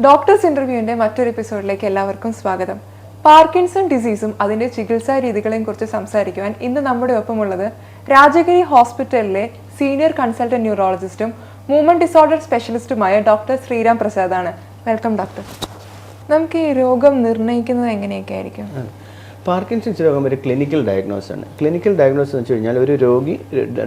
Doctors ഇന്റർവ്യൂവിന്റെ മറ്റൊരു എപ്പിസോഡിലേക്ക് എല്ലാവർക്കും സ്വാഗതം. പാർക്കിൻസൺ ഡിസീസും അതിന്റെ ചികിത്സാ രീതികളെയും കുറിച്ച് സംസാരിക്കുവാൻ ഇന്ന് നമ്മുടെ ഒപ്പമുള്ളത് രാജഗിരി ഹോസ്പിറ്റലിലെ സീനിയർ കൺസൾട്ടന്റ് ന്യൂറോളജിസ്റ്റും മൂവ്മെന്റ് ഡിസോർഡർ സ്പെഷ്യലിസ്റ്റുമായ ഡോക്ടർ ശ്രീറാം പ്രസാദാണ്. Welcome doctor. നമുക്ക് ഈ രോഗം നിർണ്ണയിക്കുന്നത് എങ്ങനെയൊക്കെ ആയിരിക്കും? പാർക്കിൻസൺസ് രോഗം ഒരു ക്ലിനിക്കൽ ഡയഗ്നോസ് ആണ്. ക്ലിനിക്കൽ ഡയഗ്നോസ് എന്ന് വെച്ച് കഴിഞ്ഞാൽ ഒരു രോഗി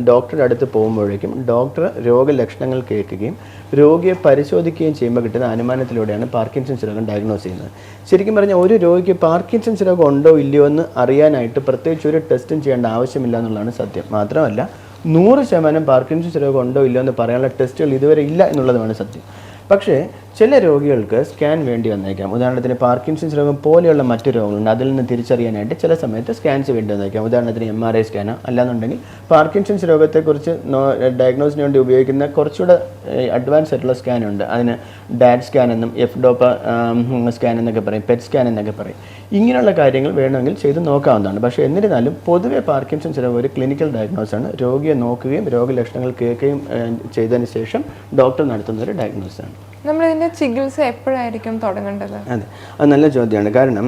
ഡോക്ടറുടെ അടുത്ത് പോകുമ്പോഴേക്കും ഡോക്ടർ രോഗലക്ഷണങ്ങൾ കേൾക്കുകയും രോഗിയെ പരിശോധിക്കുകയും ചെയ്യുമ്പോൾ കിട്ടുന്ന അനുമാനത്തിലൂടെയാണ് പാർക്കിൻസൺസ് രോഗം ഡയഗ്നോസ് ചെയ്യുന്നത്. ശരിക്കും പറഞ്ഞാൽ ഒരു രോഗിക്ക് പാർക്കിൻസൺസ് രോഗം ഉണ്ടോ ഇല്ലയോ എന്ന് അറിയാനായിട്ട് പ്രത്യേകിച്ച് ഒരു ടെസ്റ്റും ചെയ്യേണ്ട ആവശ്യമില്ല എന്നുള്ളതാണ് സത്യം. മാത്രമല്ല 100% പാർക്കിൻസൺസ് രോഗം ഉണ്ടോ ഇല്ലയോ എന്ന് പറയാനുള്ള ടെസ്റ്റുകൾ ഇതുവരെ ഇല്ല എന്നുള്ളതുമാണ് സത്യം. പക്ഷേ ചില രോഗികൾക്ക് സ്കാൻ വേണ്ടി വന്നേക്കാം. ഉദാഹരണത്തിന് പാർക്കിൻസൺസ് രോഗം പോലെയുള്ള മറ്റു രോഗങ്ങളുണ്ട്, അതിൽ നിന്ന് തിരിച്ചറിയാനായിട്ട് ചില സമയത്ത് സ്കാൻസ് വേണ്ടി വന്നേക്കാം. ഉദാഹരണത്തിന് MRI സ്കാനോ അല്ലാന്നുണ്ടെങ്കിൽ പാർക്കിൻസൺസ് രോഗത്തെക്കുറിച്ച് ഡയഗ്നോസിന് വേണ്ടി ഉപയോഗിക്കുന്ന കുറച്ചുകൂടെ അഡ്വാൻസ് ആയിട്ടുള്ള സ്കാനുണ്ട്. അതിന് ഡാറ്റ് സ്കാൻ എന്നും FDOPA സ്കാൻ എന്നൊക്കെ പറയും, പെറ്റ് സ്കാൻ എന്നൊക്കെ പറയും. ഇങ്ങനെയുള്ള കാര്യങ്ങൾ വേണമെങ്കിൽ ചെയ്ത് നോക്കാവുന്നതാണ്. പക്ഷേ എന്നിരുന്നാലും പൊതുവെ പാർക്കിൻസൺസ് രോഗം ഒരു ക്ലിനിക്കൽ ഡയഗ്നോസാണ്. രോഗിയെ നോക്കുകയും രോഗലക്ഷണങ്ങൾ കേൾക്കുകയും ചെയ്തതിന് ശേഷം ഡോക്ടർ നടത്തുന്ന ഒരു ഡയഗ്നോസാണ്. നമ്മളിതിൻ്റെ ചികിത്സ എപ്പോഴായിരിക്കും തുടങ്ങേണ്ടത്? അതെ, അത് നല്ല ചോദ്യമാണ്. കാരണം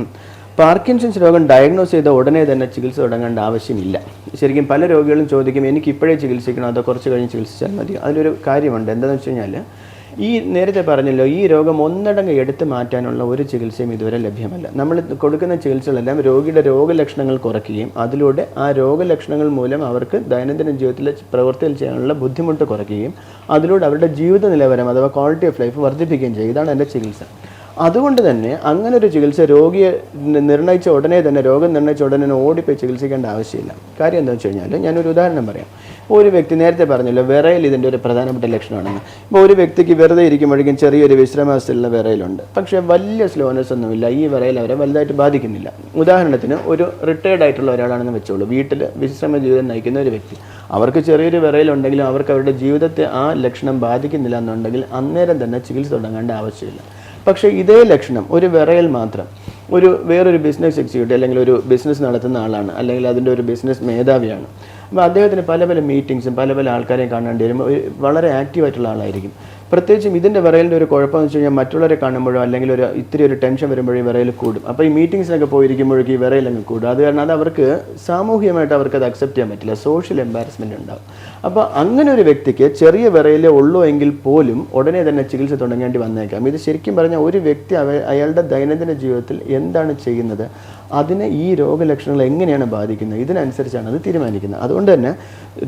പാർക്കിൻസൺസ് രോഗം ഡയഗ്നോസ് ചെയ്ത ഉടനെ തന്നെ ചികിത്സ തുടങ്ങേണ്ട ആവശ്യമില്ല. ശരിക്കും പല രോഗികളും ചോദിക്കും, എനിക്ക് ഇപ്പോഴേ ചികിത്സിക്കണോ അതോ കുറച്ച് കഴിഞ്ഞ് ചികിത്സിച്ചാൽ മതി? അതിലൊരു കാര്യമുണ്ട്. എന്താണെന്ന് വെച്ച് കഴിഞ്ഞാൽ ഈ നേരത്തെ പറഞ്ഞല്ലോ, ഈ രോഗം ഒന്നടങ്കം എടുത്തു മാറ്റാനുള്ള ഒരു ചികിത്സയും ഇതുവരെ ലഭ്യമല്ല. നമ്മൾ കൊടുക്കുന്ന ചികിത്സകളെല്ലാം രോഗിയുടെ രോഗലക്ഷണങ്ങൾ കുറയ്ക്കുകയും അതിലൂടെ ആ രോഗലക്ഷണങ്ങൾ മൂലം അവർക്ക് ദൈനംദിന ജീവിതത്തിലെ പ്രവൃത്തികൾ ചെയ്യാനുള്ള ബുദ്ധിമുട്ട് കുറയ്ക്കുകയും അതിലൂടെ അവരുടെ ജീവിത നിലവാരം അഥവാ ക്വാളിറ്റി ഓഫ് ലൈഫ് വർദ്ധിപ്പിക്കുകയും ചെയ്യും. ഇതാണ് എൻ്റെ ചികിത്സ. അതുകൊണ്ട് തന്നെ അങ്ങനെ ഒരു ചികിത്സ രോഗിയെ നിർണ്ണയിച്ച ഉടനെ തന്നെ രോഗം നിർണ്ണയിച്ച ഉടനെ ഓടിപ്പോയി ചികിത്സിക്കേണ്ട ആവശ്യമില്ല. കാര്യം എന്താണെന്ന് വെച്ച് കഴിഞ്ഞാൽ ഞാനൊരു ഉദാഹരണം പറയാം. ഒരു വ്യക്തി നേരത്തെ പറഞ്ഞല്ലോ വിറയൽ ഇതിൻ്റെ ഒരു പ്രധാനപ്പെട്ട ലക്ഷണമാണെന്ന്. ഇപ്പോൾ ഒരു വ്യക്തിക്ക് വെറുതെ ഇരിക്കുമ്പോഴേക്കും ചെറിയൊരു വിശ്രമാവസ്ഥയിലുള്ള വിറയലുണ്ട്, പക്ഷേ വലിയ സ്ലോനെസ് ഒന്നുമില്ല. ഈ വിറയൽ അവരെ വലുതായിട്ട് ബാധിക്കുന്നില്ല. ഉദാഹരണത്തിന് ഒരു റിട്ടയർഡ് ആയിട്ടുള്ള ഒരാളാണെന്ന് വെച്ചോളൂ, വീട്ടിൽ വിശ്രമ ജീവിതം നയിക്കുന്ന ഒരു വ്യക്തി. അവർക്ക് ചെറിയൊരു വിറയലുണ്ടെങ്കിലും അവർക്ക് അവരുടെ ജീവിതത്തെ ആ ലക്ഷണം ബാധിക്കുന്നില്ല എന്നുണ്ടെങ്കിൽ അന്നേരം തന്നെ ചികിത്സ തുടങ്ങേണ്ട ആവശ്യമില്ല. പക്ഷേ ഇതേ ലക്ഷണം ഒരു വിറയൽ മാത്രം വേറൊരു ബിസിനസ് എക്സിക്യൂട്ടീവ് അല്ലെങ്കിൽ ഒരു ബിസിനസ് നടത്തുന്ന ആളാണ്, അല്ലെങ്കിൽ അതിൻ്റെ ഒരു ബിസിനസ് മേധാവിയാണ്. അപ്പോൾ അദ്ദേഹത്തിന് പല പല മീറ്റിങ്സും പല പല ആൾക്കാരെയും കാണേണ്ടി വരുമ്പോൾ വളരെ ആക്റ്റീവായിട്ടുള്ള ആളായിരിക്കും. പ്രത്യേകിച്ചും ഇതിൻ്റെ വിറയലിൻ്റെ ഒരു കുഴപ്പമെന്ന് വെച്ച് കഴിഞ്ഞാൽ മറ്റുള്ളവരെ കാണുമ്പോഴോ അല്ലെങ്കിൽ ഇത്തിരി ഒരു ടെൻഷൻ വരുമ്പോഴേ ഈ വിറയൽ കൂടും. അപ്പോൾ ഈ മീറ്റിങ്സിനൊക്കെ പോയിരിക്കുമ്പോഴേക്കും ഈ വിറയലങ്ങ് കൂടും. അത് കാരണം അത് അവർക്ക് സാമൂഹികമായിട്ട് അവർക്കത് അക്സെപ്റ്റ് ചെയ്യാൻ പറ്റില്ല, സോഷ്യൽ എംബാരസ്മെൻറ്റ് ഉണ്ടാകും. അപ്പോൾ അങ്ങനെ ഒരു വ്യക്തിക്ക് ചെറിയ വിറയലേ ഉള്ളൂ എങ്കിൽ പോലും ഉടനെ തന്നെ ചികിത്സ തുടങ്ങേണ്ടി വന്നേക്കാം. ഇത് ശരിക്കും പറഞ്ഞാൽ ഒരു വ്യക്തി അയാളുടെ ദൈനംദിന ജീവിതത്തിൽ എന്താണ് ചെയ്യുന്നത്, അതിനെ ഈ രോഗലക്ഷണങ്ങൾ എങ്ങനെയാണ് ബാധിക്കുന്നത്, ഇതിനനുസരിച്ചാണ് അത് തീരുമാനിക്കുന്നത്. അതുകൊണ്ട് തന്നെ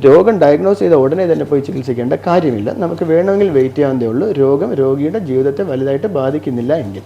രോഗം ഡയഗ്നോസ് ചെയ്ത ഉടനെ തന്നെ പോയി ചികിത്സിക്കേണ്ട കാര്യമില്ല. നമുക്ക് വേണമെങ്കിൽ വെയിറ്റ് ചെയ്യാവുന്നതേ ഉള്ളൂ, രോഗം രോഗിയുടെ ജീവിതത്തെ വലുതായിട്ട് ബാധിക്കുന്നില്ല എങ്കിൽ.